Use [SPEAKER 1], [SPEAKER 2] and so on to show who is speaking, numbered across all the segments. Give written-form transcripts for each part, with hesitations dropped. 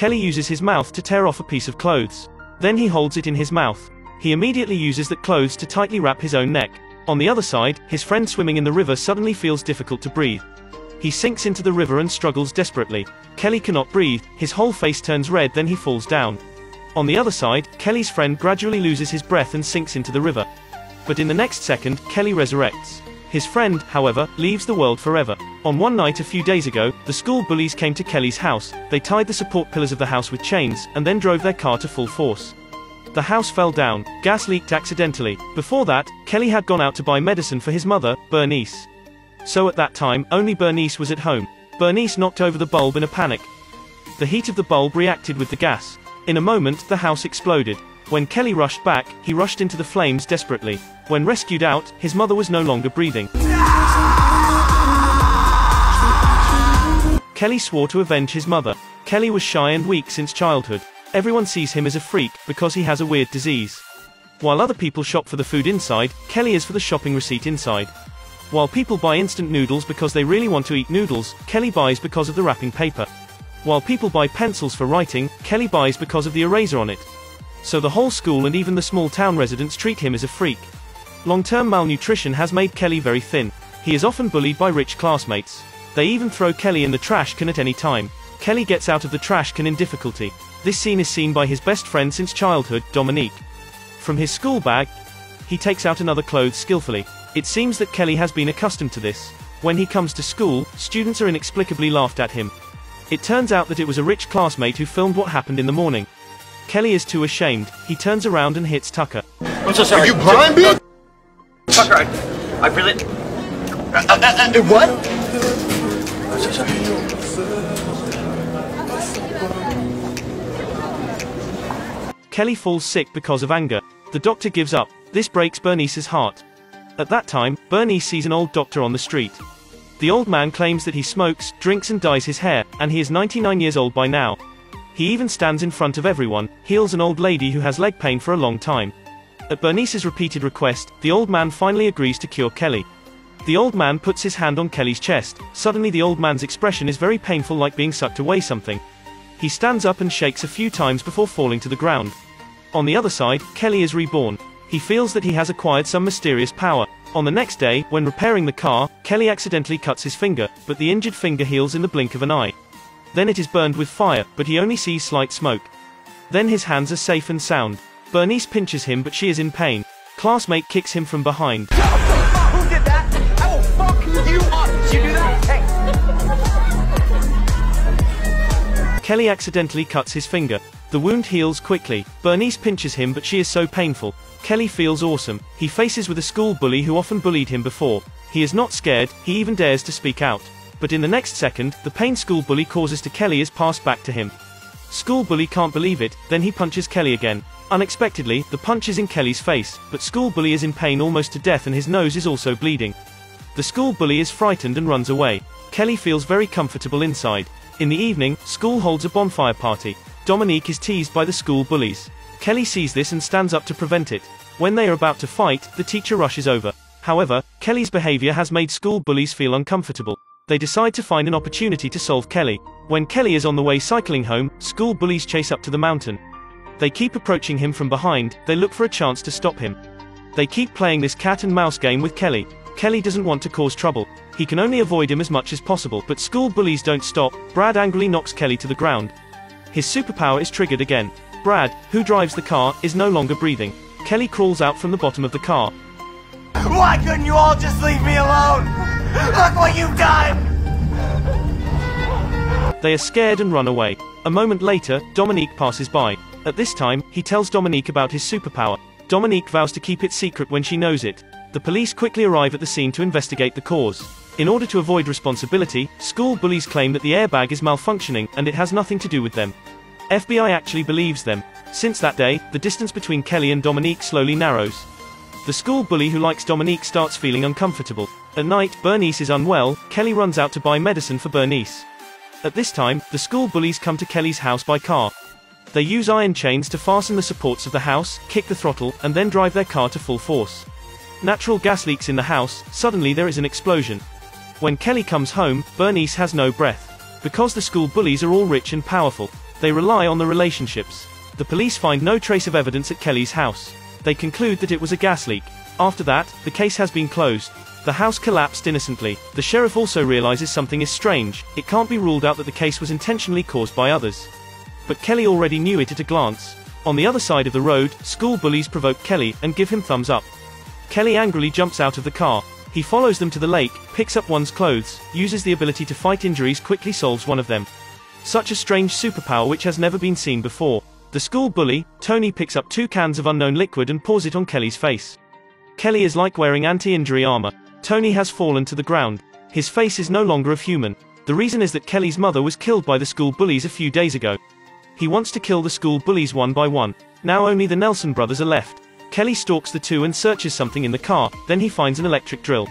[SPEAKER 1] Kelly uses his mouth to tear off a piece of clothes. Then he holds it in his mouth. He immediately uses that clothes to tightly wrap his own neck. On the other side, his friend swimming in the river suddenly feels difficult to breathe. He sinks into the river and struggles desperately. Kelly cannot breathe, his whole face turns red, then he falls down. On the other side, Kelly's friend gradually loses his breath and sinks into the river. But in the next second, Kelly resurrects. His friend, however, leaves the world forever. On one night a few days ago, the school bullies came to Kelly's house. They tied the support pillars of the house with chains, and then drove their car to full force. The house fell down, gas leaked accidentally. Before that, Kelly had gone out to buy medicine for his mother, Bernice. So at that time, only Bernice was at home. Bernice knocked over the bulb in a panic. The heat of the bulb reacted with the gas. In a moment, the house exploded. When Kelly rushed back, he rushed into the flames desperately. When rescued out, his mother was no longer breathing. Kelly swore to avenge his mother. Kelly was shy and weak since childhood. Everyone sees him as a freak, because he has a weird disease. While other people shop for the food inside, Kelly is for the shopping receipt inside. While people buy instant noodles because they really want to eat noodles, Kelly buys because of the wrapping paper. While people buy pencils for writing, Kelly buys because of the eraser on it. So the whole school and even the small town residents treat him as a freak. Long-term malnutrition has made Kelly very thin. He is often bullied by rich classmates. They even throw Kelly in the trash can at any time. Kelly gets out of the trash can in difficulty. This scene is seen by his best friend since childhood, Dominique. From his school bag, he takes out another clothes skillfully. It seems that Kelly has been accustomed to this. When he comes to school, students are inexplicably laughed at him. It turns out that it was a rich classmate who filmed what happened in the morning. Kelly is too ashamed. He turns around and hits Tucker.
[SPEAKER 2] I'm so sorry.
[SPEAKER 3] Are you blind, bitch?
[SPEAKER 2] Tucker, I really...
[SPEAKER 3] What?
[SPEAKER 2] I'm so sorry.
[SPEAKER 1] Kelly falls sick because of anger. The doctor gives up. This breaks Bernice's heart. At that time, Bernice sees an old doctor on the street. The old man claims that he smokes, drinks and dyes his hair, and he is 99 years old by now. He even stands in front of everyone, heals an old lady who has leg pain for a long time. At Bernice's repeated request, the old man finally agrees to cure Kelly. The old man puts his hand on Kelly's chest. Suddenly the old man's expression is very painful, like being sucked away something. He stands up and shakes a few times before falling to the ground. On the other side, Kelly is reborn. He feels that he has acquired some mysterious power. On the next day, when repairing the car, Kelly accidentally cuts his finger, but the injured finger heals in the blink of an eye. Then it is burned with fire, but he only sees slight smoke. Then his hands are safe and sound. Bernice pinches him, but she is in pain. Classmate kicks him from behind.
[SPEAKER 4] Who did that? I will fuck you up. Did you do that? Hey.
[SPEAKER 1] Kelly accidentally cuts his finger. The wound heals quickly. Bernice pinches him, but she is so painful. Kelly feels awesome. He faces with a school bully who often bullied him before. He is not scared, he even dares to speak out. But in the next second, the pain school bully causes to Kelly is passed back to him. School bully can't believe it, then he punches Kelly again. Unexpectedly, the punch is in Kelly's face, but school bully is in pain almost to death and his nose is also bleeding. The school bully is frightened and runs away. Kelly feels very comfortable inside. In the evening, school holds a bonfire party. Dominique is teased by the school bullies. Kelly sees this and stands up to prevent it. When they are about to fight, the teacher rushes over. However, Kelly's behavior has made school bullies feel uncomfortable. They decide to find an opportunity to solve Kelly. When Kelly is on the way cycling home, school bullies chase up to the mountain. They keep approaching him from behind, they look for a chance to stop him. They keep playing this cat and mouse game with Kelly. Kelly doesn't want to cause trouble. He can only avoid him as much as possible, but school bullies don't stop. Brad angrily knocks Kelly to the ground. His superpower is triggered again. Brad, who drives the car, is no longer breathing. Kelly crawls out from the bottom of the car.
[SPEAKER 4] Why couldn't you all just leave me alone? Look what you've done!
[SPEAKER 1] They are scared and run away. A moment later, Dominique passes by. At this time, he tells Dominique about his superpower. Dominique vows to keep it secret when she knows it. The police quickly arrive at the scene to investigate the cause. In order to avoid responsibility, school bullies claim that the airbag is malfunctioning and it has nothing to do with them. FBI actually believes them. Since that day, the distance between Kelly and Dominique slowly narrows. The school bully who likes Dominique starts feeling uncomfortable. At night, Bernice is unwell. Kelly runs out to buy medicine for Bernice. At this time, the school bullies come to Kelly's house by car. They use iron chains to fasten the supports of the house, kick the throttle, and then drive their car to full force. Natural gas leaks in the house. Suddenly there is an explosion. When Kelly comes home, Bernice has no breath. Because the school bullies are all rich and powerful, They rely on the relationships. The police find no trace of evidence at Kelly's house. They conclude that it was a gas leak. After that, the case has been closed. The house collapsed innocently. The sheriff also realizes something is strange. It can't be ruled out that the case was intentionally caused by others. But Kelly already knew it at a glance. On the other side of the road, school bullies provoke Kelly and give him thumbs up. Kelly angrily jumps out of the car. He follows them to the lake, picks up one's clothes, uses the ability to fight injuries, quickly solves one of them. Such a strange superpower which has never been seen before. The school bully, Tony, picks up 2 cans of unknown liquid and pours it on Kelly's face. Kelly is like wearing anti-injury armor. Tony has fallen to the ground. His face is no longer of human. The reason is that Kelly's mother was killed by the school bullies a few days ago. He wants to kill the school bullies one by one. Now only the Nelson brothers are left. Kelly stalks the two and searches something in the car, then he finds an electric drill.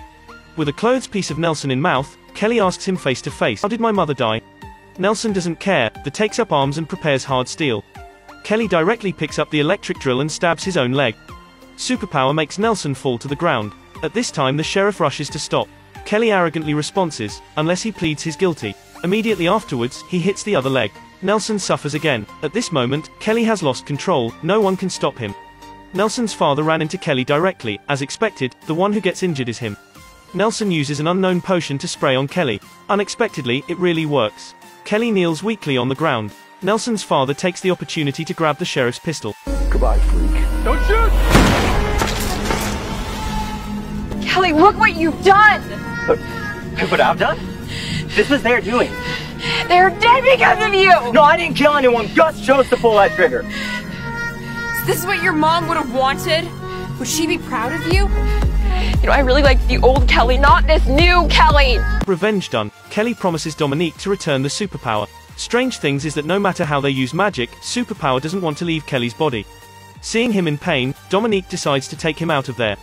[SPEAKER 1] With a clothed piece of Nelson in mouth, Kelly asks him face to face, "How did my mother die?" Nelson doesn't care, but takes up arms and prepares hard steel. Kelly directly picks up the electric drill and stabs his own leg. Superpower makes Nelson fall to the ground. At this time the sheriff rushes to stop. Kelly arrogantly responses, unless he pleads his guilty. Immediately afterwards, he hits the other leg. Nelson suffers again. At this moment, Kelly has lost control, no one can stop him. Nelson's father ran into Kelly directly. As expected, the one who gets injured is him. Nelson uses an unknown potion to spray on Kelly. Unexpectedly, it really works. Kelly kneels weakly on the ground. Nelson's father takes the opportunity to grab the sheriff's pistol.
[SPEAKER 3] Goodbye, freak.
[SPEAKER 2] Don't shoot!
[SPEAKER 5] Kelly, look what you've done!
[SPEAKER 2] Look what I've done? This was their doing.
[SPEAKER 5] They're dead because of you!
[SPEAKER 2] No, I didn't kill anyone. Gus chose to pull that trigger.
[SPEAKER 5] So this is what your mom would have wanted? Would she be proud of you? You know, I really like the old Kelly, not this new Kelly!
[SPEAKER 1] Revenge done, Kelly promises Dominique to return the superpower. Strange things is that no matter how they use magic, superpower doesn't want to leave Kelly's body. Seeing him in pain, Dominique decides to take him out of there.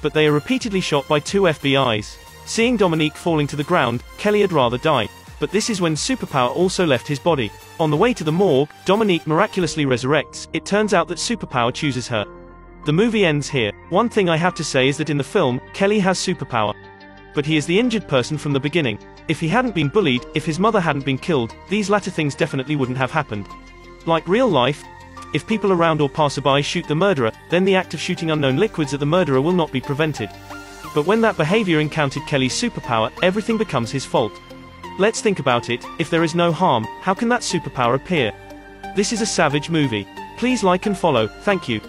[SPEAKER 1] But they are repeatedly shot by 2 FBIs. Seeing Dominique falling to the ground, Kelly had rather die. But this is when superpower also left his body. On the way to the morgue, Dominique miraculously resurrects. It turns out that superpower chooses her. The movie ends here. One thing I have to say is that in the film, Kelly has superpower. But he is the injured person from the beginning. If he hadn't been bullied, if his mother hadn't been killed, these latter things definitely wouldn't have happened. Like real life, if people around or passerby shoot the murderer, then the act of shooting unknown liquids at the murderer will not be prevented. But when that behavior encountered Kelly's superpower, everything becomes his fault. Let's think about it. If there is no harm, how can that superpower appear? This is a savage movie. Please like and follow. Thank you.